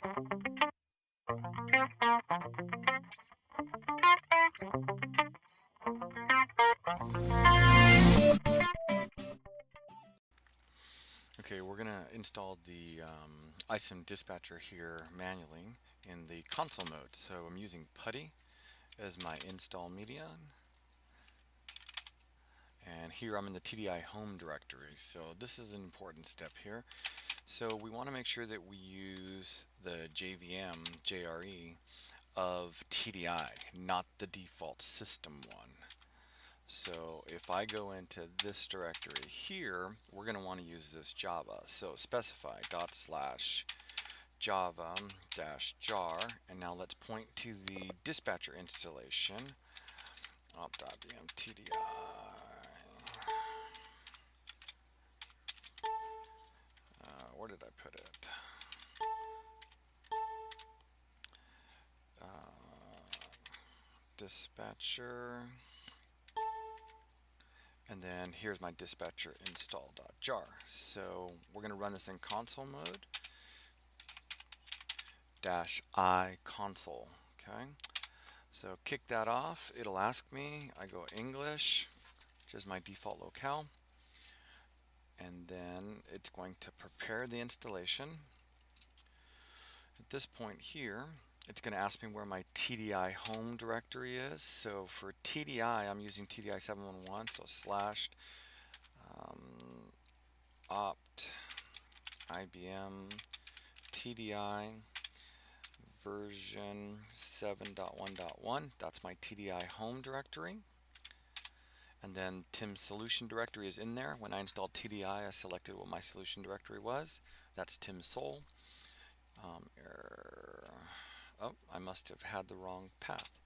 Okay, we're going to install the ISIM Dispatcher here manually in the console mode. So I'm using putty as my install media, and here I'm in the TDI home directory. So this is an important step here. So we want to make sure that we use the JVM JRE of TDI, not the default system one. So if I go into this directory here, we're going to want to use this Java. So specify /java-jar, and now let's point to the dispatcher installation. Op.IBM TDI. Where did I put it? Dispatcher. And then here's my dispatcher install.jar. So we're going to run this in console mode. -I console. Okay. So kick that off. It'll ask me. I go English, which is my default locale. And then it's going to prepare the installation. At this point here, it's going to ask me where my TDI home directory is. So for TDI, I'm using TDI 711, so /opt IBM TDI version 7.1.1. That's my TDI home directory. And then Tim's solution directory is in there. When I installed TDI, I selected what my solution directory was. That's Tim Sol. Error. Oh, I must have had the wrong path.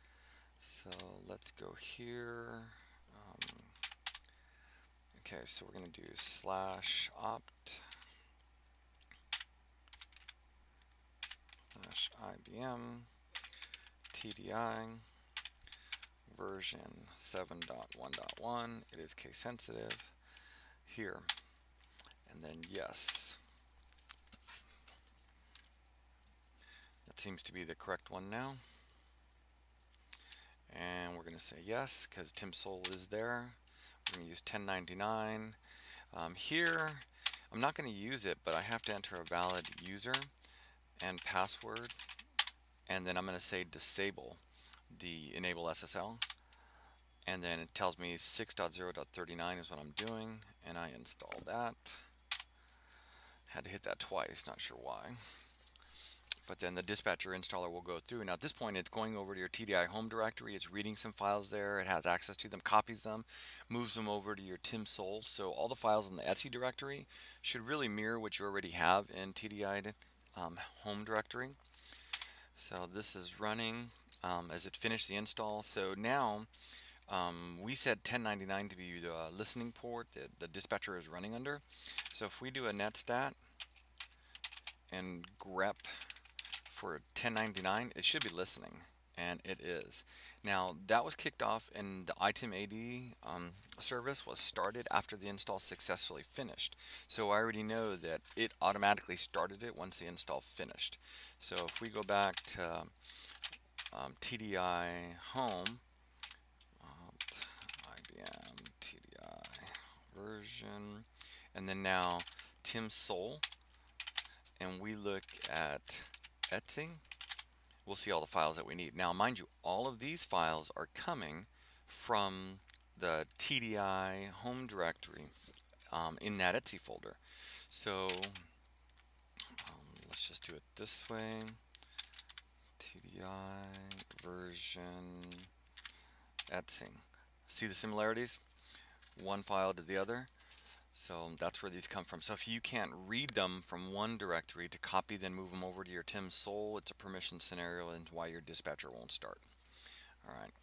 So let's go here. Okay, so we're going to do /opt /IBM TDI version 7.1.1. It is case sensitive here. And then yes. That seems to be the correct one now. And we're going to say yes because Tim Sol is there. We're going to use 1099. Here, I'm not going to use it, but I have to enter a valid user and password. And then I'm going to say disable the enable SSL. And then it tells me 6.0.39 is what I'm doing. And I install that. Had to hit that twice, not sure why. But then the dispatcher installer will go through. Now at this point it's going over to your TDI home directory, it's reading some files there, it has access to them, copies them, moves them over to your Tim Sol. So all the files in the Etsy directory should really mirror what you already have in TDI home directory. So this is running as it finished the install. So now we said 1099 to be the listening port that the dispatcher is running under. So if we do a netstat and grep for 1099, it should be listening, and it is. Now that was kicked off, and the ITIM AD service was started after the install successfully finished. So I already know that it automatically started it once the install finished. So if we go back to TDI home, IBM TDI version, and then now Tim Sol, and we look at Etsy, we'll see all the files that we need. Now mind you, all of these files are coming from the TDI home directory in that Etsy folder. So let's just do it this way. TDI version Etsy. See the similarities? One file to the other. So that's where these come from. So if you can't read them from one directory to copy, then move them over to your Tim Sol, it's a permission scenario and why your dispatcher won't start. All right.